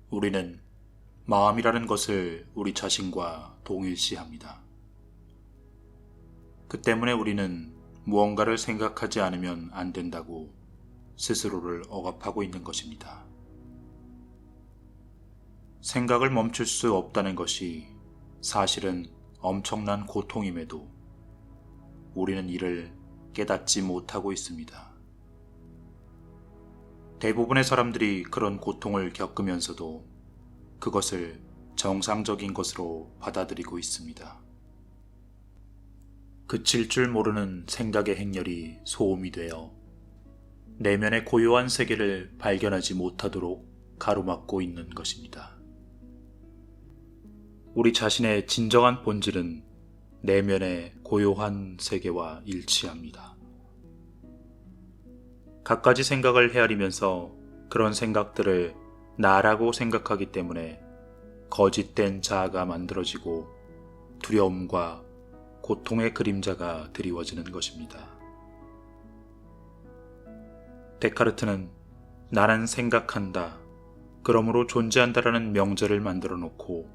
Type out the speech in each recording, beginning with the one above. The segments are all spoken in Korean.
우리는 마음이라는 것을 우리 자신과 동일시합니다. 그 때문에 우리는 무언가를 생각하지 않으면 안 된다고 스스로를 억압하고 있는 것입니다. 생각을 멈출 수 없다는 것이 사실은 엄청난 고통임에도 우리는 이를 깨닫지 못하고 있습니다. 대부분의 사람들이 그런 고통을 겪으면서도 그것을 정상적인 것으로 받아들이고 있습니다. 그칠 줄 모르는 생각의 행렬이 소음이 되어 내면의 고요한 세계를 발견하지 못하도록 가로막고 있는 것입니다. 우리 자신의 진정한 본질은 내면의 고요한 세계와 일치합니다. 갖가지 생각을 헤아리면서 그런 생각들을 나라고 생각하기 때문에 거짓된 자아가 만들어지고 두려움과 고통의 그림자가 드리워지는 것입니다. 데카르트는 나는 생각한다, 그러므로 존재한다라는 명제를 만들어 놓고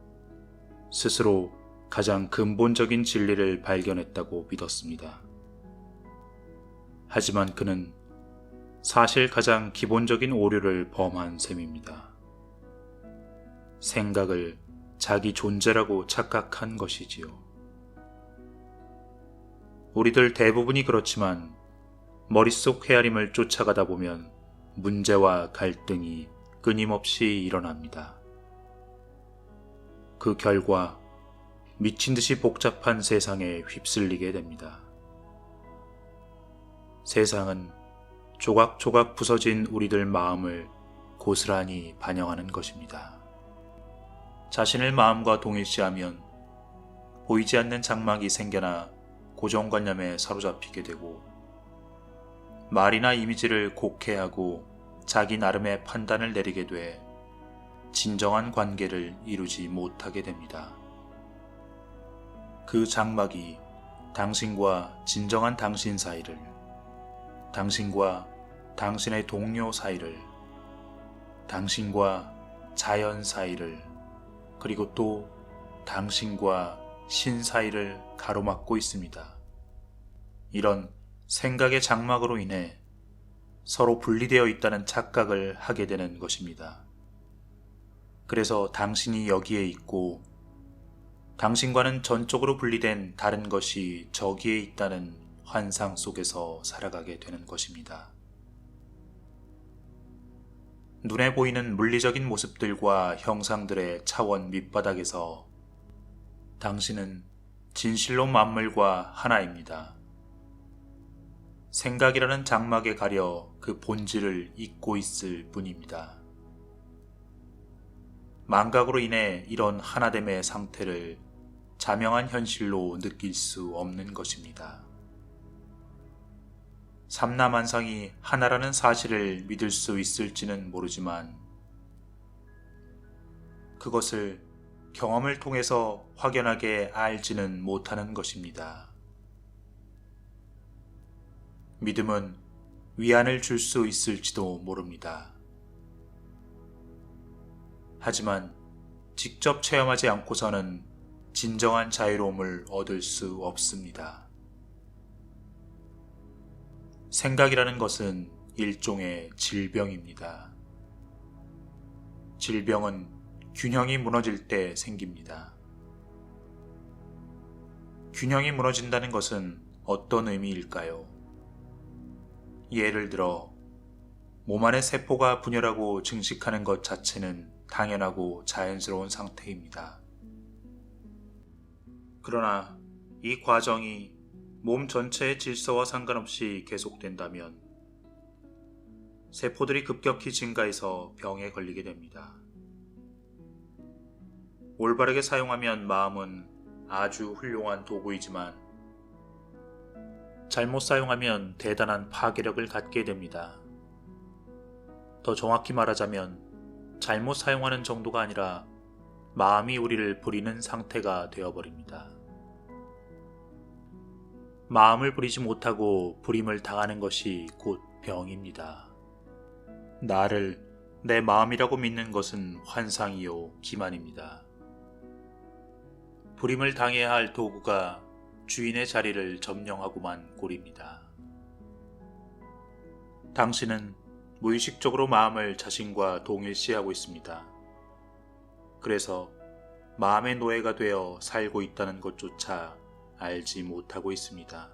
스스로 가장 근본적인 진리를 발견했다고 믿었습니다. 하지만 그는 사실 가장 기본적인 오류를 범한 셈입니다. 생각을 자기 존재라고 착각한 것이지요. 우리들 대부분이 그렇지만 머릿속 헤아림을 쫓아가다 보면 문제와 갈등이 끊임없이 일어납니다. 그 결과 미친 듯이 복잡한 세상에 휩쓸리게 됩니다. 세상은 조각조각 부서진 우리들 마음을 고스란히 반영하는 것입니다. 자신을 마음과 동일시하면 보이지 않는 장막이 생겨나 고정관념에 사로잡히게 되고 말이나 이미지를 곡해하고 자기 나름의 판단을 내리게 돼 진정한 관계를 이루지 못하게 됩니다. 그 장막이 당신과 진정한 당신 사이를, 당신과 당신의 동료 사이를, 당신과 자연 사이를, 그리고 또 당신과 신 사이를 가로막고 있습니다. 이런 생각의 장막으로 인해 서로 분리되어 있다는 착각을 하게 되는 것입니다. 그래서 당신이 여기에 있고 당신과는 전적으로 분리된 다른 것이 저기에 있다는 환상 속에서 살아가게 되는 것입니다. 눈에 보이는 물리적인 모습들과 형상들의 차원 밑바닥에서 당신은 진실로 만물과 하나입니다. 생각이라는 장막에 가려 그 본질을 잊고 있을 뿐입니다. 망각으로 인해 이런 하나됨의 상태를 자명한 현실로 느낄 수 없는 것입니다. 삼라만상이 하나라는 사실을 믿을 수 있을지는 모르지만 그것을 경험을 통해서 확연하게 알지는 못하는 것입니다. 믿음은 위안을 줄 수 있을지도 모릅니다. 하지만 직접 체험하지 않고서는 진정한 자유로움을 얻을 수 없습니다. 생각이라는 것은 일종의 질병입니다. 질병은 균형이 무너질 때 생깁니다. 균형이 무너진다는 것은 어떤 의미일까요? 예를 들어 몸 안의 세포가 분열하고 증식하는 것 자체는 당연하고 자연스러운 상태입니다. 그러나 이 과정이 몸 전체의 질서와 상관없이 계속된다면 세포들이 급격히 증가해서 병에 걸리게 됩니다. 올바르게 사용하면 마음은 아주 훌륭한 도구이지만 잘못 사용하면 대단한 파괴력을 갖게 됩니다. 더 정확히 말하자면 잘못 사용하는 정도가 아니라 마음이 우리를 부리는 상태가 되어버립니다. 마음을 부리지 못하고 부림을 당하는 것이 곧 병입니다. 나를 내 마음이라고 믿는 것은 환상이요 기만입니다. 부림을 당해야 할 도구가 주인의 자리를 점령하고만 꼴입니다. 당신은 무의식적으로 마음을 자신과 동일시하고 있습니다. 그래서 마음의 노예가 되어 살고 있다는 것조차 알지 못하고 있습니다.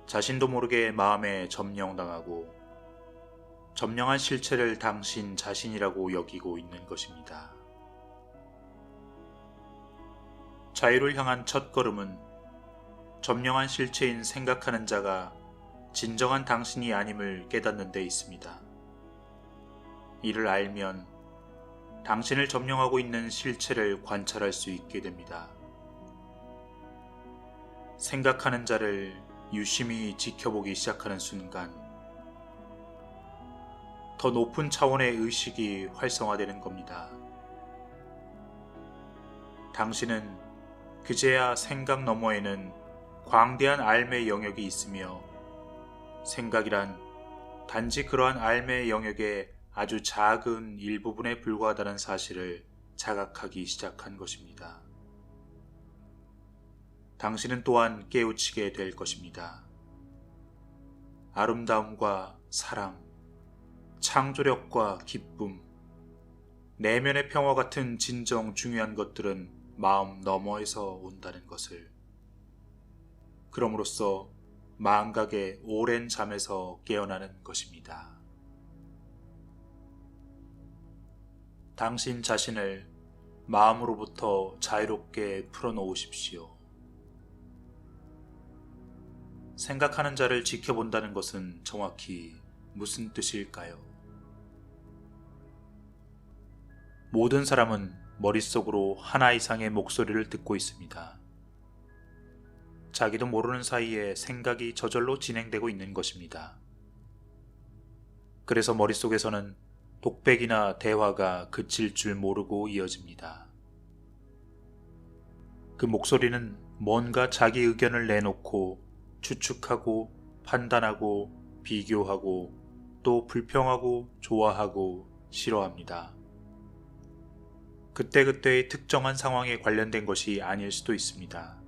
자신도 모르게 마음에 점령당하고 점령한 실체를 당신 자신이라고 여기고 있는 것입니다. 자유를 향한 첫걸음은 점령한 실체인 생각하는 자가 진정한 당신이 아님을 깨닫는 데 있습니다. 이를 알면 당신을 점령하고 있는 실체를 관찰할 수 있게 됩니다. 생각하는 자를 유심히 지켜보기 시작하는 순간 더 높은 차원의 의식이 활성화되는 겁니다. 당신은 그제야 생각 너머에는 광대한 알의 영역이 있으며 생각이란 단지 그러한 알의 영역의 아주 작은 일부분에 불과하다는 사실을 자각하기 시작한 것입니다. 당신은 또한 깨우치게 될 것입니다. 아름다움과 사랑, 창조력과 기쁨, 내면의 평화 같은 진정 중요한 것들은 마음 너머에서 온다는 것을. 그럼으로써 망각의 오랜 잠에서 깨어나는 것입니다. 당신 자신을 마음으로부터 자유롭게 풀어놓으십시오. 생각하는 자를 지켜본다는 것은 정확히 무슨 뜻일까요? 모든 사람은 머릿속으로 하나 이상의 목소리를 듣고 있습니다. 자기도 모르는 사이에 생각이 저절로 진행되고 있는 것입니다. 그래서 머릿속에서는 독백이나 대화가 그칠 줄 모르고 이어집니다. 그 목소리는 뭔가 자기 의견을 내놓고 추측하고 판단하고 비교하고 또 불평하고 좋아하고 싫어합니다. 그때그때의 특정한 상황에 관련된 것이 아닐 수도 있습니다.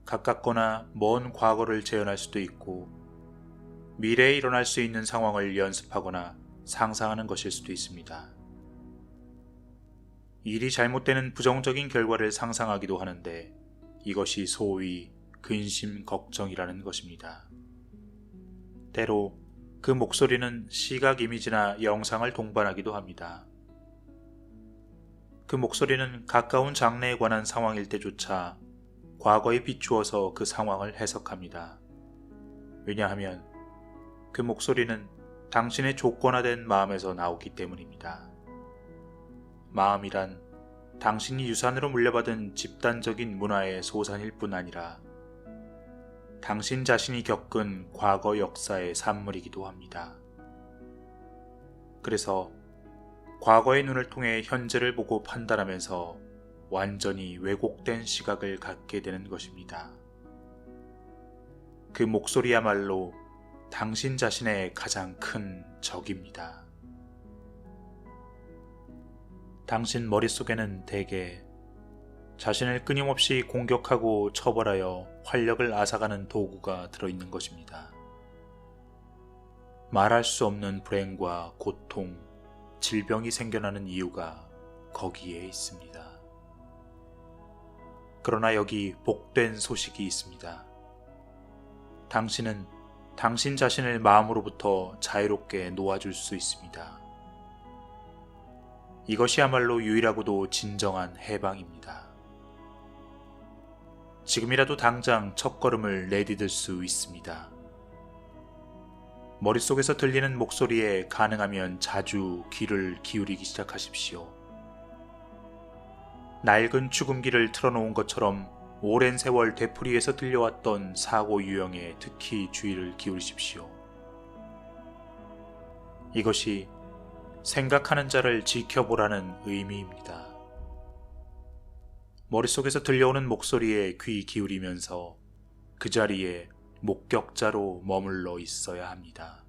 가깝거나 먼 과거를 재현할 수도 있고 미래에 일어날 수 있는 상황을 연습하거나 상상하는 것일 수도 있습니다. 일이 잘못되는 부정적인 결과를 상상하기도 하는데 이것이 소위 근심 걱정이라는 것입니다. 때로 그 목소리는 시각 이미지나 영상을 동반하기도 합니다. 그 목소리는 가까운 장래에 관한 상황일 때조차 과거에 비추어서 그 상황을 해석합니다. 왜냐하면 그 목소리는 당신의 조건화된 마음에서 나오기 때문입니다. 마음이란 당신이 유산으로 물려받은 집단적인 문화의 소산일 뿐 아니라 당신 자신이 겪은 과거 역사의 산물이기도 합니다. 그래서 과거의 눈을 통해 현재를 보고 판단하면서 완전히 왜곡된 시각을 갖게 되는 것입니다. 그 목소리야말로 당신 자신의 가장 큰 적입니다. 당신 머릿속에는 대개 자신을 끊임없이 공격하고 처벌하여 활력을 앗아가는 도구가 들어있는 것입니다. 말할 수 없는 불행과 고통, 질병이 생겨나는 이유가 거기에 있습니다. 그러나 여기 복된 소식이 있습니다. 당신은 당신 자신을 마음으로부터 자유롭게 놓아줄 수 있습니다. 이것이야말로 유일하고도 진정한 해방입니다. 지금이라도 당장 첫걸음을 내디딜 수 있습니다. 머릿속에서 들리는 목소리에 가능하면 자주 귀를 기울이기 시작하십시오. 낡은 죽음기를 틀어놓은 것처럼 오랜 세월 되풀이해서 들려왔던 사고 유형에 특히 주의를 기울이십시오. 이것이 생각하는 자를 지켜보라는 의미입니다. 머릿속에서 들려오는 목소리에 귀 기울이면서 그 자리에 목격자로 머물러 있어야 합니다.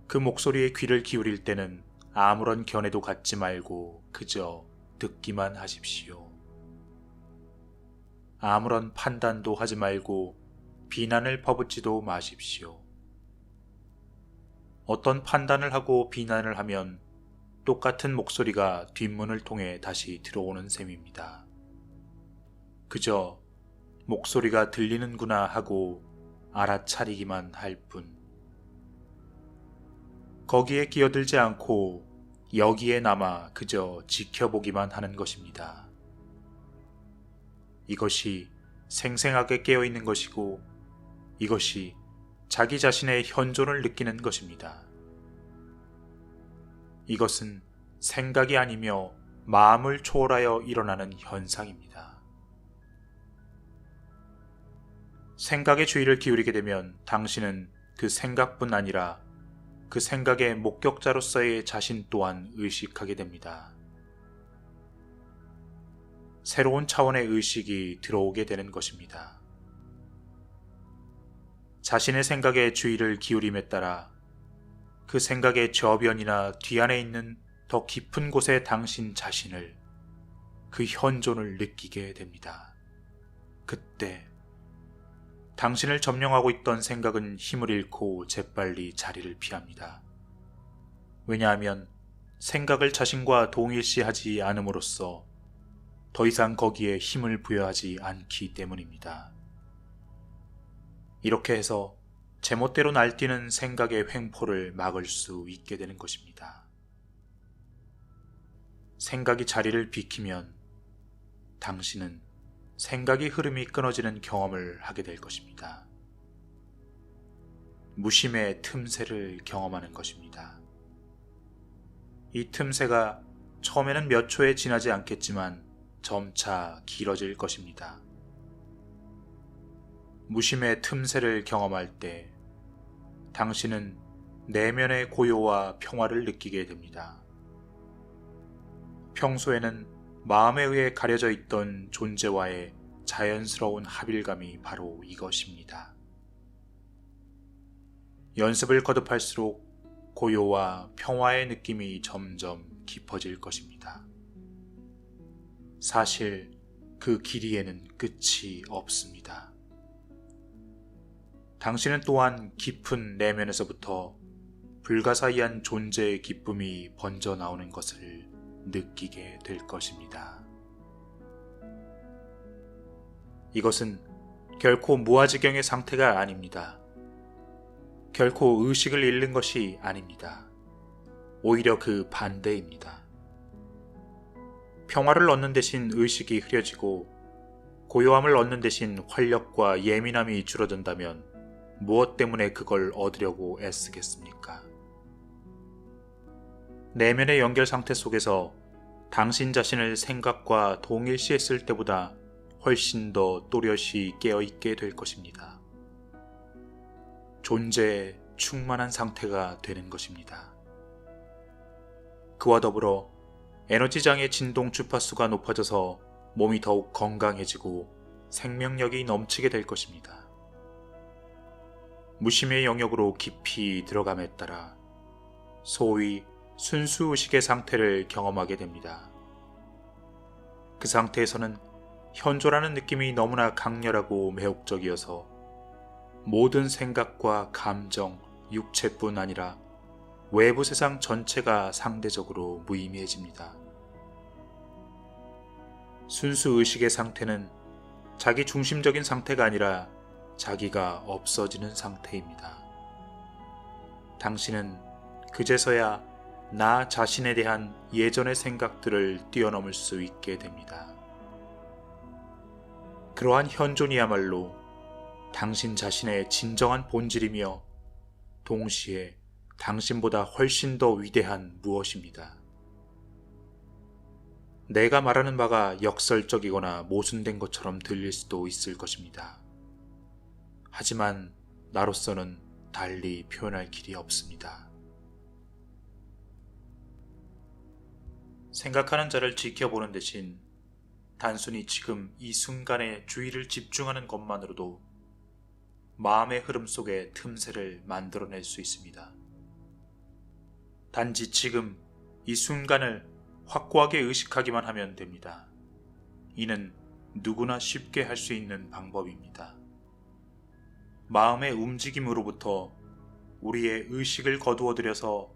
그 목소리에 귀를 기울일 때는 아무런 견해도 갖지 말고 그저 듣기만 하십시오. 아무런 판단도 하지 말고 비난을 퍼붓지도 마십시오. 어떤 판단을 하고 비난을 하면 똑같은 목소리가 뒷문을 통해 다시 들어오는 셈입니다. 그저 목소리가 들리는구나 하고 알아차리기만 할 뿐. 거기에 끼어들지 않고 여기에 남아 그저 지켜보기만 하는 것입니다. 이것이 생생하게 깨어있는 것이고 이것이 자기 자신의 현존을 느끼는 것입니다. 이것은 생각이 아니며 마음을 초월하여 일어나는 현상입니다. 생각에 주의를 기울이게 되면 당신은 그 생각뿐 아니라 그 생각의 목격자로서의 자신 또한 의식하게 됩니다. 새로운 차원의 의식이 들어오게 되는 것입니다. 자신의 생각에 주의를 기울임에 따라 그 생각의 저변이나 뒤안에 있는 더 깊은 곳의 당신 자신을, 그 현존을 느끼게 됩니다. 그때 당신을 점령하고 있던 생각은 힘을 잃고 재빨리 자리를 피합니다. 왜냐하면 생각을 자신과 동일시하지 않음으로써 더 이상 거기에 힘을 부여하지 않기 때문입니다. 이렇게 해서 제멋대로 날뛰는 생각의 횡포를 막을 수 있게 되는 것입니다. 생각이 자리를 비키면 당신은 생각의 흐름이 끊어지는 경험을 하게 될 것입니다. 무심의 틈새를 경험하는 것입니다. 이 틈새가 처음에는 몇 초에 지나지 않겠지만 점차 길어질 것입니다. 무심의 틈새를 경험할 때 당신은 내면의 고요와 평화를 느끼게 됩니다. 평소에는 마음에 의해 가려져 있던 존재와의 자연스러운 합일감이 바로 이것입니다. 연습을 거듭할수록 고요와 평화의 느낌이 점점 깊어질 것입니다. 사실 그 길이에는 끝이 없습니다. 당신은 또한 깊은 내면에서부터 불가사의한 존재의 기쁨이 번져 나오는 것을 느끼게 될 것입니다. 이것은 결코 무아지경의 상태가 아닙니다. 결코 의식을 잃는 것이 아닙니다. 오히려 그 반대입니다. 평화를 얻는 대신 의식이 흐려지고 고요함을 얻는 대신 활력과 예민함이 줄어든다면 무엇 때문에 그걸 얻으려고 애쓰겠습니까? 내면의 연결 상태 속에서 당신 자신을 생각과 동일시했을 때보다 훨씬 더 또렷이 깨어있게 될 것입니다. 존재에 충만한 상태가 되는 것입니다. 그와 더불어 에너지장의 진동 주파수가 높아져서 몸이 더욱 건강해지고 생명력이 넘치게 될 것입니다. 무심의 영역으로 깊이 들어감에 따라 소위 순수의식의 상태를 경험하게 됩니다. 그 상태에서는 현존하는 느낌이 너무나 강렬하고 매혹적이어서 모든 생각과 감정, 육체뿐 아니라 외부 세상 전체가 상대적으로 무의미해집니다. 순수의식의 상태는 자기 중심적인 상태가 아니라 자기가 없어지는 상태입니다. 당신은 그제서야 나 자신에 대한 예전의 생각들을 뛰어넘을 수 있게 됩니다. 그러한 현존이야말로 당신 자신의 진정한 본질이며 동시에 당신보다 훨씬 더 위대한 무엇입니다. 내가 말하는 바가 역설적이거나 모순된 것처럼 들릴 수도 있을 것입니다. 하지만 나로서는 달리 표현할 길이 없습니다. 생각하는 자를 지켜보는 대신 단순히 지금 이 순간에 주의를 집중하는 것만으로도 마음의 흐름 속에 틈새를 만들어낼 수 있습니다. 단지 지금 이 순간을 확고하게 의식하기만 하면 됩니다. 이는 누구나 쉽게 할 수 있는 방법입니다. 마음의 움직임으로부터 우리의 의식을 거두어들여서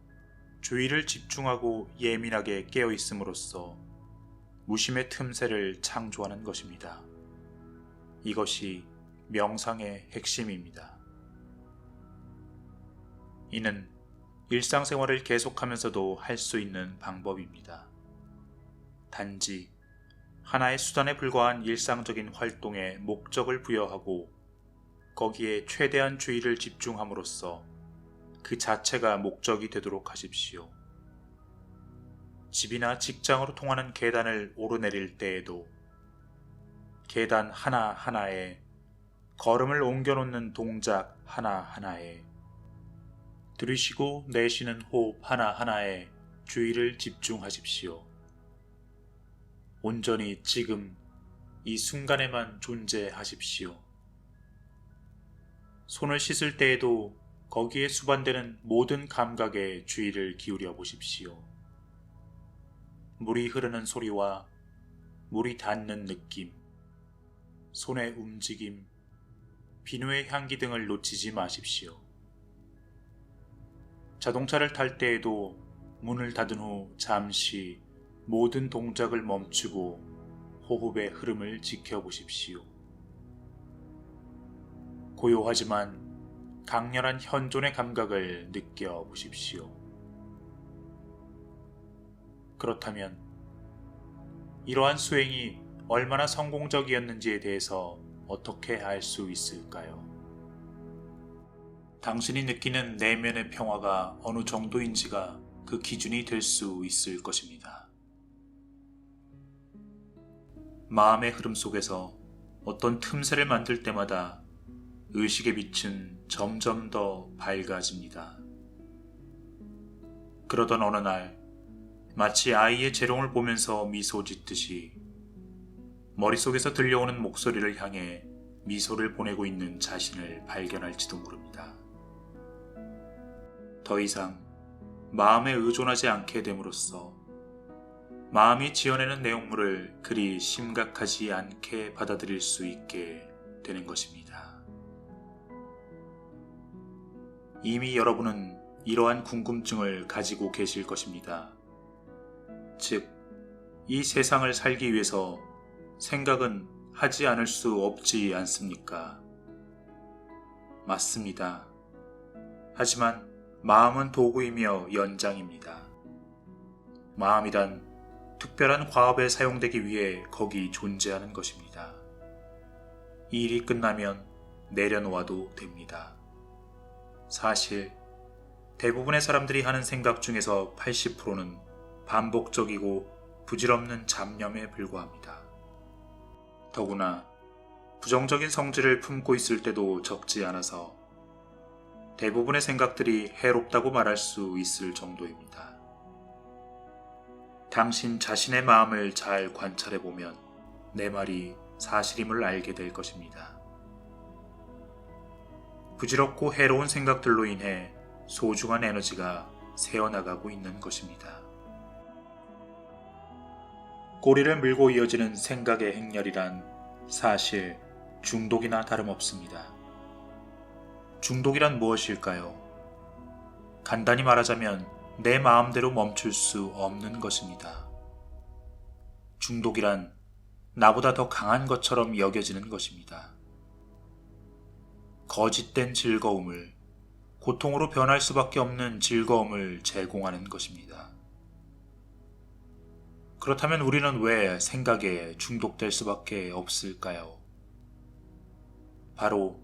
주의를 집중하고 예민하게 깨어있음으로써 무심의 틈새를 창조하는 것입니다. 이것이 명상의 핵심입니다. 이는 일상생활을 계속하면서도 할 수 있는 방법입니다. 단지 하나의 수단에 불과한 일상적인 활동에 목적을 부여하고 거기에 최대한 주의를 집중함으로써 그 자체가 목적이 되도록 하십시오. 집이나 직장으로 통하는 계단을 오르내릴 때에도 계단 하나하나에, 걸음을 옮겨놓는 동작 하나하나에, 들이쉬고 내쉬는 호흡 하나하나에 주의를 집중하십시오. 온전히 지금 이 순간에만 존재하십시오. 손을 씻을 때에도 거기에 수반되는 모든 감각에 주의를 기울여 보십시오. 물이 흐르는 소리와 물이 닿는 느낌, 손의 움직임, 비누의 향기 등을 놓치지 마십시오. 자동차를 탈 때에도 문을 닫은 후 잠시 모든 동작을 멈추고 호흡의 흐름을 지켜보십시오. 고요하지만 강렬한 현존의 감각을 느껴보십시오. 그렇다면 이러한 수행이 얼마나 성공적이었는지에 대해서 어떻게 알 수 있을까요? 당신이 느끼는 내면의 평화가 어느 정도인지가 그 기준이 될 수 있을 것입니다. 마음의 흐름 속에서 어떤 틈새를 만들 때마다 의식의 빛은 점점 더 밝아집니다. 그러던 어느 날 마치 아이의 재롱을 보면서 미소 짓듯이 머릿속에서 들려오는 목소리를 향해 미소를 보내고 있는 자신을 발견할지도 모릅니다. 더 이상 마음에 의존하지 않게 됨으로써 마음이 지어내는 내용물을 그리 심각하지 않게 받아들일 수 있게 되는 것입니다. 이미 여러분은 이러한 궁금증을 가지고 계실 것입니다. 즉, 이 세상을 살기 위해서 생각은 하지 않을 수 없지 않습니까? 맞습니다. 하지만 마음은 도구이며 연장입니다. 마음이란 특별한 과업에 사용되기 위해 거기 존재하는 것입니다. 이 일이 끝나면 내려놓아도 됩니다. 사실 대부분의 사람들이 하는 생각 중에서 80%는 반복적이고 부질없는 잡념에 불과합니다. 더구나 부정적인 성질을 품고 있을 때도 적지 않아서 대부분의 생각들이 해롭다고 말할 수 있을 정도입니다. 당신 자신의 마음을 잘 관찰해보면 내 말이 사실임을 알게 될 것입니다. 부질없고 해로운 생각들로 인해 소중한 에너지가 새어나가고 있는 것입니다. 꼬리를 물고 이어지는 생각의 행렬이란 사실 중독이나 다름없습니다. 중독이란 무엇일까요? 간단히 말하자면 내 마음대로 멈출 수 없는 것입니다. 중독이란 나보다 더 강한 것처럼 여겨지는 것입니다. 거짓된 즐거움을, 고통으로 변할 수밖에 없는 즐거움을 제공하는 것입니다. 그렇다면 우리는 왜 생각에 중독될 수밖에 없을까요? 바로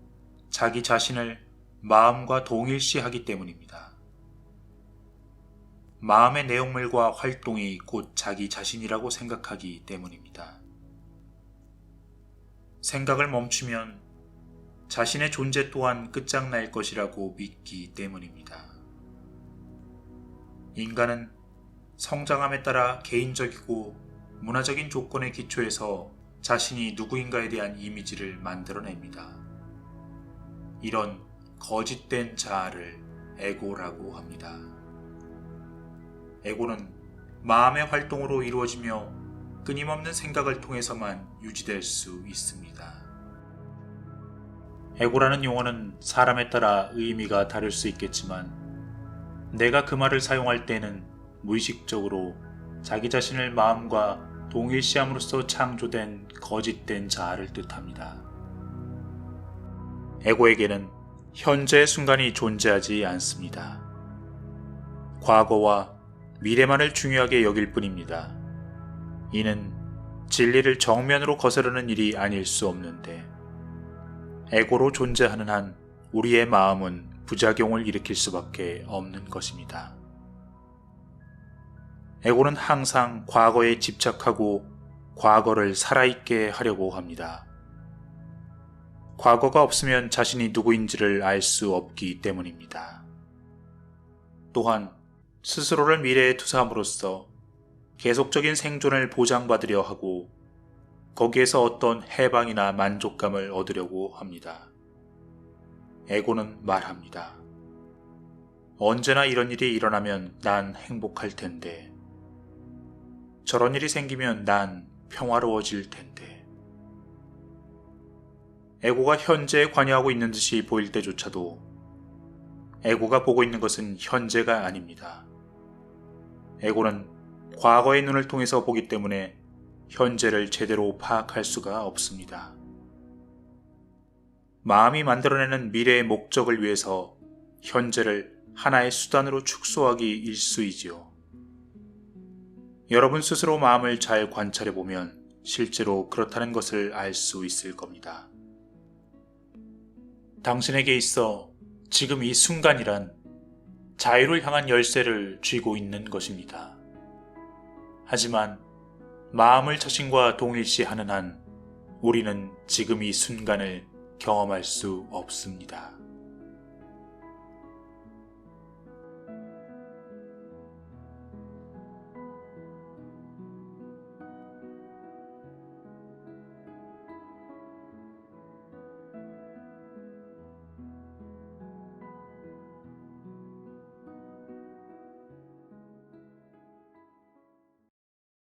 자기 자신을 마음과 동일시하기 때문입니다. 마음의 내용물과 활동이 곧 자기 자신이라고 생각하기 때문입니다. 생각을 멈추면 자신의 존재 또한 끝장날 것이라고 믿기 때문입니다. 인간은 성장함에 따라 개인적이고 문화적인 조건의 기초에서 자신이 누구인가에 대한 이미지를 만들어냅니다. 이런 거짓된 자아를 에고라고 합니다. 에고는 마음의 활동으로 이루어지며 끊임없는 생각을 통해서만 유지될 수 있습니다. 에고라는 용어는 사람에 따라 의미가 다를 수 있겠지만 내가 그 말을 사용할 때는 무의식적으로 자기 자신을 마음과 동일시함으로써 창조된 거짓된 자아를 뜻합니다. 에고에게는 현재의 순간이 존재하지 않습니다. 과거와 미래만을 중요하게 여길 뿐입니다. 이는 진리를 정면으로 거스르는 일이 아닐 수 없는데 에고로 존재하는 한 우리의 마음은 부작용을 일으킬 수밖에 없는 것입니다. 에고는 항상 과거에 집착하고 과거를 살아있게 하려고 합니다. 과거가 없으면 자신이 누구인지를 알 수 없기 때문입니다. 또한 스스로를 미래에 투사함으로써 계속적인 생존을 보장받으려 하고 거기에서 어떤 해방이나 만족감을 얻으려고 합니다. 에고는 말합니다. 언제나 이런 일이 일어나면 난 행복할 텐데, 저런 일이 생기면 난 평화로워질 텐데. 에고가 현재에 관여하고 있는 듯이 보일 때조차도 에고가 보고 있는 것은 현재가 아닙니다. 에고는 과거의 눈을 통해서 보기 때문에 현재를 제대로 파악할 수가 없습니다. 마음이 만들어내는 미래의 목적을 위해서 현재를 하나의 수단으로 축소하기 일쑤이지요. 여러분 스스로 마음을 잘 관찰해보면 실제로 그렇다는 것을 알 수 있을 겁니다. 당신에게 있어 지금 이 순간이란 자유를 향한 열쇠를 쥐고 있는 것입니다. 하지만 마음을 자신과 동일시하는 한 우리는 지금 이 순간을 경험할 수 없습니다.